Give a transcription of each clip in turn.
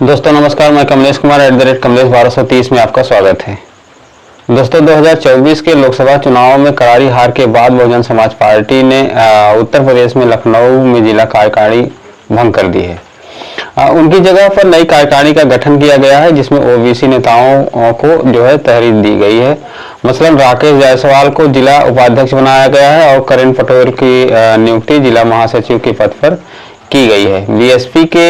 दोस्तों नमस्कार, मैं कमलेश कुमार @कमलेश 1230 में आपका स्वागत है। दोस्तों 2024 के लोकसभा चुनाव में करारी हार के बाद बहुजन समाज पार्टी ने उत्तर प्रदेश में लखनऊ में जिला कार्यकारिणी भंग कर दी है। उनकी जगह पर नई कार्यकारिणी का गठन किया गया है, जिसमें ओबीसी नेताओं को जो है तहरीर दी गई है। मसलन राकेश जायसवाल को जिला उपाध्यक्ष बनाया गया है और करण पटोर की नियुक्ति जिला महासचिव के पद पर की गई है। बीएसपी के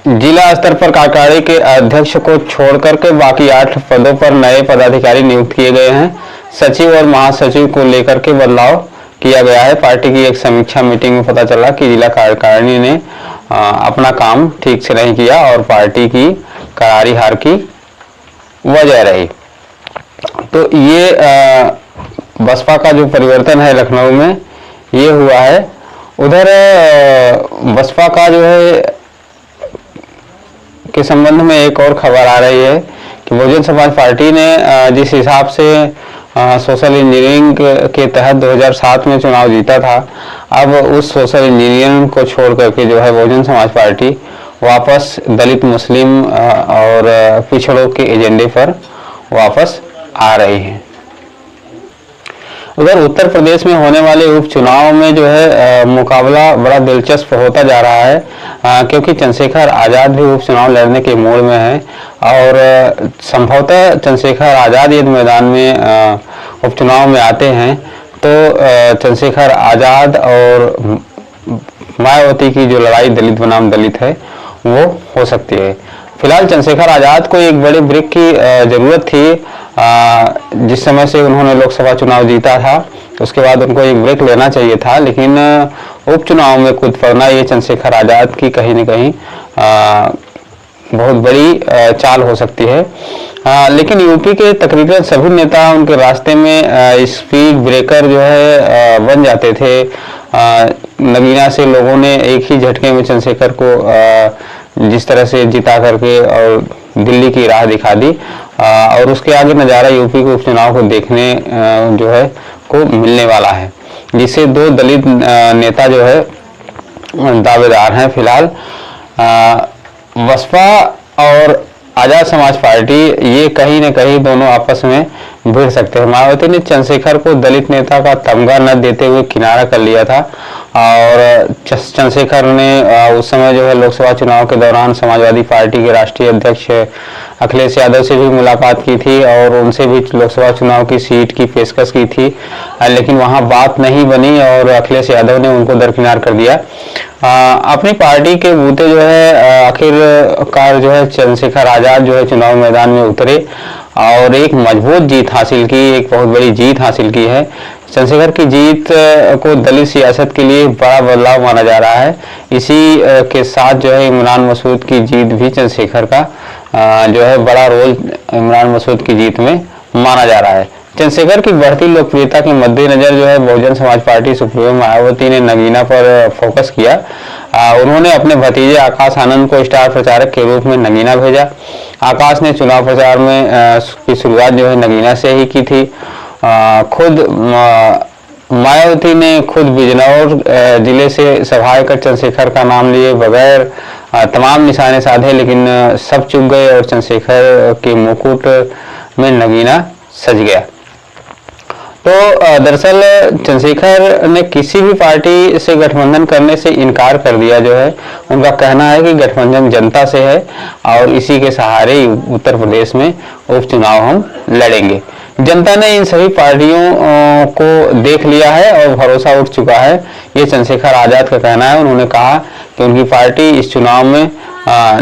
जिला स्तर पर कार्यकारिणी के अध्यक्ष को छोड़कर के बाकी 8 पदों पर नए पदाधिकारी नियुक्त किए गए हैं। सचिव और महासचिव को लेकर के बदलाव किया गया है। पार्टी की एक समीक्षा मीटिंग में पता चला कि जिला कार्यकारिणी ने अपना काम ठीक से नहीं किया और पार्टी की करारी हार की वजह रही। तो ये बसपा का जो परिवर्तन है लखनऊ में ये हुआ है। उधर बसपा का जो है के संबंध में एक और खबर आ रही है कि बहुजन समाज पार्टी ने जिस हिसाब से सोशल इंजीनियरिंग के तहत 2007 में चुनाव जीता था, अब उस सोशल इंजीनियरिंग को छोड़ करके जो है बहुजन समाज पार्टी वापस दलित, मुस्लिम और पिछड़ों के एजेंडे पर वापस आ रही है। उधर उत्तर प्रदेश में होने वाले उपचुनाव में जो है मुकाबला बड़ा दिलचस्प होता जा रहा है, क्योंकि चंद्रशेखर आज़ाद भी उपचुनाव लड़ने के मूड में है और संभवतः चंद्रशेखर आज़ाद यदि मैदान में उपचुनाव में आते हैं तो चंद्रशेखर आज़ाद और मायावती की जो लड़ाई दलित बनाम दलित है वो हो सकती है। फिलहाल चंद्रशेखर आज़ाद को एक बड़े ब्रेक की जरूरत थी। जिस समय से उन्होंने लोकसभा चुनाव जीता था उसके बाद उनको एक ब्रेक लेना चाहिए था, लेकिन उपचुनाव में कूद पड़ना ये चंद्रशेखर आज़ाद की कहीं न कहीं बहुत बड़ी चाल हो सकती है। लेकिन यूपी के तकरीबन सभी नेता उनके रास्ते में स्पीड ब्रेकर जो है बन जाते थे। नगीना से लोगों ने एक ही झटके में चंद्रशेखर को जिस तरह से जिता करके और दिल्ली की राह दिखा दी, और उसके आगे नज़ारा यूपी के उपचुनाव को देखने जो है को मिलने वाला है, जिससे 2 दलित नेता जो है दावेदार हैं। फिलहाल बसपा और आज़ाद समाज पार्टी ये कहीं न कहीं दोनों आपस में भिड़ सकते हैं। मायावती ने चंद्रशेखर को दलित नेता का तमगा न देते हुए किनारा कर लिया था और चंद्रशेखर ने उस समय जो है लोकसभा चुनाव के दौरान समाजवादी पार्टी के राष्ट्रीय अध्यक्ष अखिलेश यादव से भी मुलाकात की थी और उनसे भी लोकसभा चुनाव की सीट की पेशकश की थी, लेकिन वहां बात नहीं बनी और अखिलेश यादव ने उनको दरकिनार कर दिया। अपनी पार्टी के बूते जो है आखिरकार जो है चंद्रशेखर आज़ाद जो है चुनाव मैदान में उतरे और एक मजबूत जीत हासिल की, एक बहुत बड़ी जीत हासिल की है। चंद्रशेखर की जीत को दलित सियासत के लिए बड़ा बदलाव माना जा रहा है। इसी के साथ जो है इमरान मसूद की जीत भी चंद्रशेखर का जो है बड़ा रोल इमरान मसूद की जीत में माना जा रहा है। चंद्रशेखर की बढ़ती लोकप्रियता के मद्देनजर जो है बहुजन समाज पार्टी सुप्रीमो मायावती ने नगीना पर फोकस किया। उन्होंने अपने भतीजे आकाश आनंद को स्टार प्रचारक के रूप में नगीना भेजा। आकाश ने चुनाव प्रचार में की शुरुआत जो है नगीना से ही की थी। खुद मायावती ने खुद बिजनौर जिले से सभाएं कर चंद्रशेखर का नाम लिए बगैर तमाम निशाने साधे, लेकिन सब चुक गए और चंद्रशेखर के मुकुट में नगीना सज गया। तो दरअसल चंद्रशेखर ने किसी भी पार्टी से गठबंधन करने से इनकार कर दिया। जो है उनका कहना है कि गठबंधन जनता से है और इसी के सहारे उत्तर प्रदेश में उपचुनाव हम लड़ेंगे। जनता ने इन सभी पार्टियों को देख लिया है और भरोसा उठ चुका है, ये चंद्रशेखर आज़ाद का कहना है। उन्होंने कहा कि उनकी पार्टी इस चुनाव में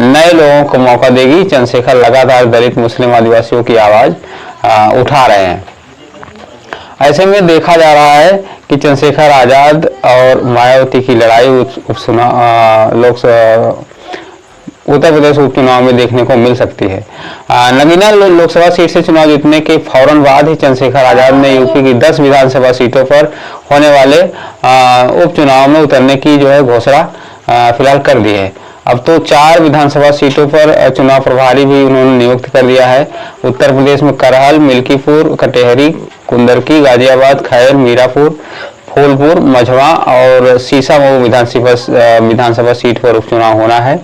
नए लोगों को मौका देगी। चंद्रशेखर लगातार दलित, मुस्लिम, आदिवासियों की आवाज़ उठा रहे हैं। ऐसे में देखा जा रहा है कि चंद्रशेखर आज़ाद और मायावती की लड़ाई उत्तर प्रदेश उपचुनाव में देखने को मिल सकती है। नगीना लोकसभा सीट से चुनाव जीतने के फौरन बाद ही चंद्रशेखर आज़ाद ने यूपी की 10 विधानसभा सीटों पर होने वाले उपचुनाव में उतरने की जो है घोषणा फिलहाल कर दी है। अब तो 4 विधानसभा सीटों पर चुनाव प्रभारी भी उन्होंने नियुक्त कर दिया है। उत्तर प्रदेश में करहल, मिल्कीपुर, कटेहरी, कुंदरकी, गाजियाबाद, खैर, मीरापुर, फूलपुर, मझवा और सीसामऊ विधानसभा सीट पर उपचुनाव होना है।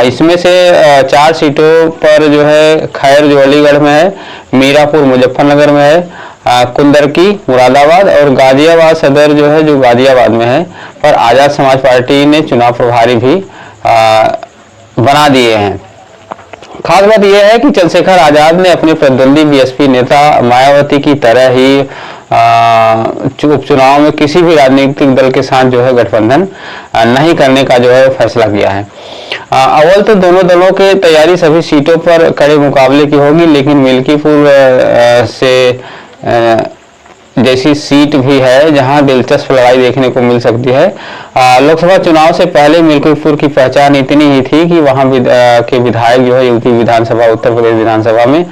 इसमें से 4 सीटों पर जो है खैर जो अलीगढ़ में है, मीरापुर मुजफ्फरनगर में है, कुंदरकी मुरादाबाद और गाजियाबाद सदर जो है जो गाजियाबाद में है, पर आज़ाद समाज पार्टी ने चुनाव प्रभारी भी बना दिए हैं। खास बात यह है कि चंद्रशेखर आजाद ने अपने प्रतिद्वंदी बीएसपी नेता मायावती की तरह ही उपचुनाव में किसी भी राजनीतिक दल के साथ जो है गठबंधन नहीं करने का जो है फैसला किया है। अव्वल तो दोनों दलों की तैयारी सभी सीटों पर कड़े मुकाबले की होगी, लेकिन मिल्कीपुर से जैसी सीट भी है जहां दिलचस्प लड़ाई देखने को मिल सकती है। लोकसभा चुनाव से पहले मिल्कीपुर की पहचान इतनी ही थी कि वहां के विधायक जो है यूपी विधानसभा, उत्तर प्रदेश विधानसभा में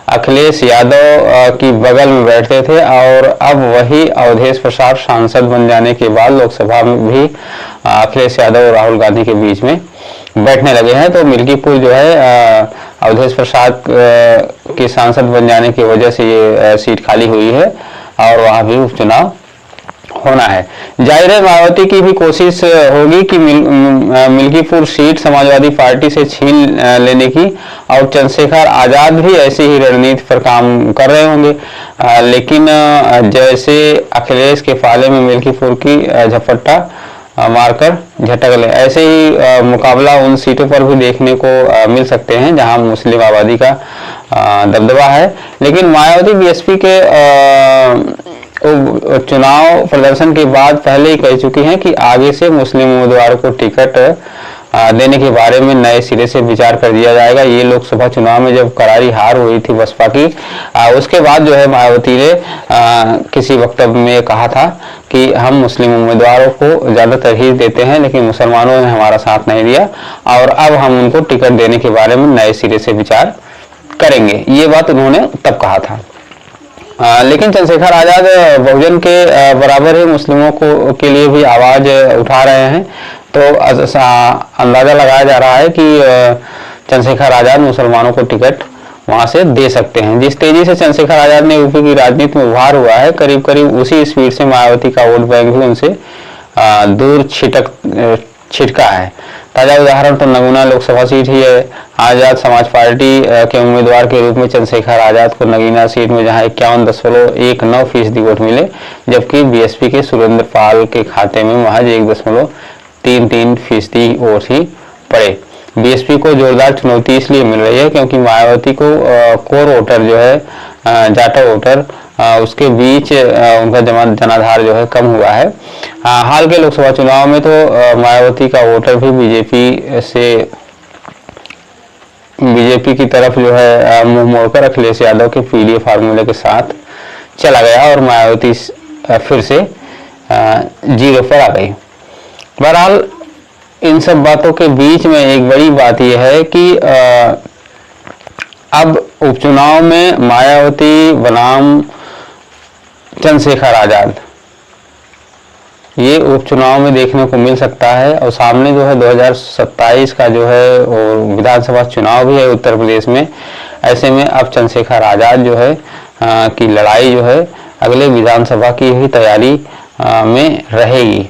अखिलेश यादव की बगल में बैठते थे, और अब वही अवधेश प्रसाद सांसद बन जाने के बाद लोकसभा में भी अखिलेश यादव और राहुल गांधी के बीच में बैठने लगे हैं। तो मिल्कीपुर जो है अवधेश प्रसाद के सांसद बन जाने की वजह से ये सीट खाली हुई है और वहां भी उपचुनाव होना है। जाहिर है मायावती की भी कोशिश होगी कि मिल्कीपुर सीट समाजवादी पार्टी से छीन लेने की, और चंद्रशेखर आजाद भी ऐसी ही रणनीति पर काम कर रहे होंगे। लेकिन जैसे अखिलेश के पाले में मिल्कीपुर की झपट्टा मारकर झटक ले, ऐसे ही मुकाबला उन सीटों पर भी देखने को मिल सकते हैं जहां मुस्लिम आबादी का दबदबा है। लेकिन मायावती बीएसपी के चुनाव प्रदर्शन के बाद पहले ही कह चुकी हैं कि आगे से मुस्लिम उम्मीदवारों को टिकट देने के बारे में नए सिरे से विचार कर दिया जाएगा। ये लोकसभा चुनाव में जब करारी हार हुई थी बसपा की, उसके बाद जो है मायावती ने किसी वक्तव्य में कहा था कि हम मुस्लिम उम्मीदवारों को ज्यादा तरजीह देते हैं, लेकिन मुसलमानों ने हमारा साथ नहीं दिया और अब हम उनको टिकट देने के बारे में नए सिरे से विचार करेंगे। ये बात उन्होंने तब कहा था। लेकिन चंद्रशेखर आजाद बहुजन के बराबर ही मुस्लिमों को के लिए भी आवाज उठा रहे हैं। तो अंदाजा लगाया जा रहा है कि चंद्रशेखर आजाद मुसलमानों को टिकट वहां से दे सकते हैं। जिस तेजी से चंद्रशेखर आजाद ने यूपी की राजनीति में उभार हुआ है, करीब करीब उसी स्पीड से मायावती का वोट बैंक भी उनसे दूर छिटका है। ताजा उदाहरण तो नगीना लोकसभा सीट ही है। आजाद समाज पार्टी के उम्मीदवार के रूप में चंद्रशेखर आजाद को नगीना सीट में जहां 51.19% वोट मिले, जबकि बीएसपी के सुरेंद्र पाल के खाते में महज 1.33% वोट ही पड़े। बीएसपी को जोरदार चुनौती इसलिए मिल रही है क्योंकि मायावती को कोर वोटर जो है, जाटा वोटर, उसके बीच उनका जनाधार जो है कम हुआ है। हाल के लोकसभा चुनाव में तो मायावती का वोटर भी बीजेपी की तरफ जो है मुंह मोड़कर अखिलेश यादव के पीडीए फार्मूले के साथ चला गया और मायावती फिर से जीरो पर आ गई। बहरहाल इन सब बातों के बीच में एक बड़ी बात यह है कि अब उपचुनाव में मायावती बनाम चंद्रशेखर आजाद ये उपचुनाव में देखने को मिल सकता है। और सामने जो है 2027 का जो है विधानसभा चुनाव भी है उत्तर प्रदेश में। ऐसे में अब चंद्रशेखर आजाद जो है की लड़ाई जो है अगले विधानसभा की ही तैयारी में रहेगी।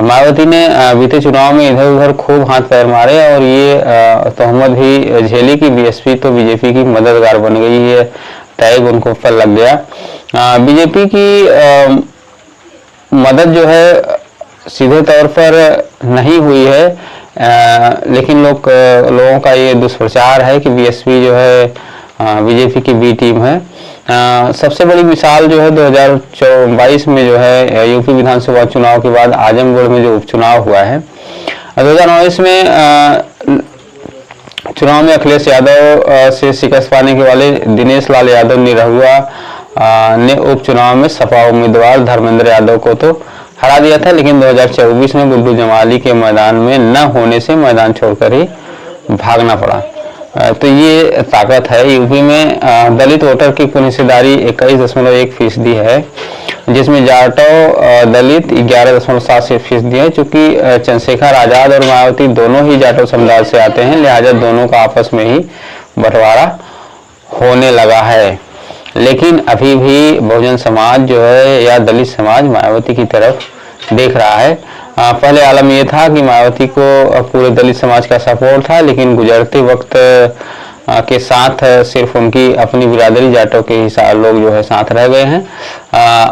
मायावती ने बीते चुनाव में इधर उधर खूब हाथ पैर मारे और ये तोहमत भी झेली कि बीएसपी तो बीजेपी की मददगार बन गई है, टैग उनको पर लग गया। बीजेपी की मदद जो है सीधे तौर पर नहीं हुई है, लेकिन लोगों का ये दुष्प्रचार है कि बीएसपी जो है बीजेपी की बी टीम है। सबसे बड़ी मिसाल जो है 2022 में जो है यूपी विधानसभा चुनाव के बाद आजमगढ़ में जो उपचुनाव हुआ है। 2019 में चुनाव में अखिलेश यादव से शिकस्त पाने के वाले दिनेश लाल यादव निरहुआ ने उपचुनाव में सपा उम्मीदवार धर्मेंद्र यादव को तो हरा दिया था, लेकिन 2024 में गुड्डू जमाली के मैदान में न होने से मैदान छोड़कर ही भागना पड़ा। तो ये ताकत है। यूपी में दलित वोटर की कुल हिस्सेदारी 21.1% है, जिसमें जाटो दलित 11.7% है। चूंकि चंद्रशेखर आजाद और मायावती दोनों ही जाटो समुदाय से आते हैं, लिहाजा दोनों का आपस में ही बंटवारा होने लगा है। लेकिन अभी भी बहुजन समाज जो है या दलित समाज मायावती की तरफ देख रहा है। पहले आलम ये था कि मायावती को पूरे दलित समाज का सपोर्ट था, लेकिन गुजरते वक्त के साथ सिर्फ उनकी अपनी बिरादरी जाटों के हिसाब लोग जो है साथ रह गए हैं।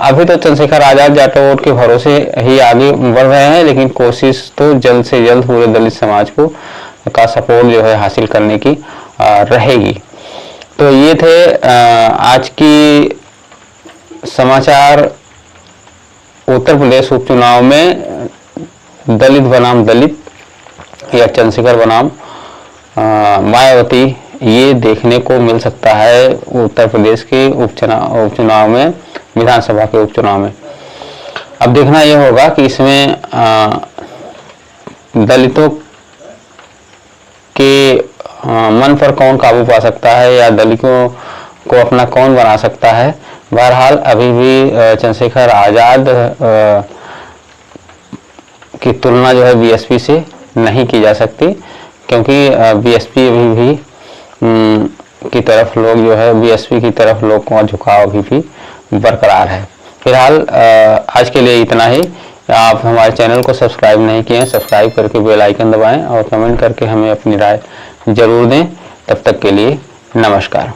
अभी तो चंद्रशेखर आजाद जाटों के भरोसे ही आगे बढ़ रहे हैं, लेकिन कोशिश तो जल्द से जल्द पूरे दलित समाज को का सपोर्ट जो है हासिल करने की रहेगी। तो ये थे आज की समाचार। उत्तर प्रदेश उपचुनाव में दलित बनाम दलित या चंद्रशेखर बनाम मायावती, ये देखने को मिल सकता है उत्तर प्रदेश के उपचुनाव में, विधानसभा के उपचुनाव में। अब देखना यह होगा कि इसमें दलितों के मन पर कौन काबू पा सकता है या दलितों को अपना कौन बना सकता है। बहरहाल अभी भी चंद्रशेखर आजाद की तुलना जो है बीएसपी से नहीं की जा सकती, क्योंकि बीएसपी अभी भी की तरफ लोग जो है बीएसपी की तरफ लोग का झुकाव अभी भी बरकरार है। फिलहाल आज के लिए इतना ही। आप हमारे चैनल को सब्सक्राइब नहीं किए हैं, सब्सक्राइब करके बेल आइकन दबाएं और कमेंट करके हमें अपनी राय जरूर दें। तब तक के लिए नमस्कार।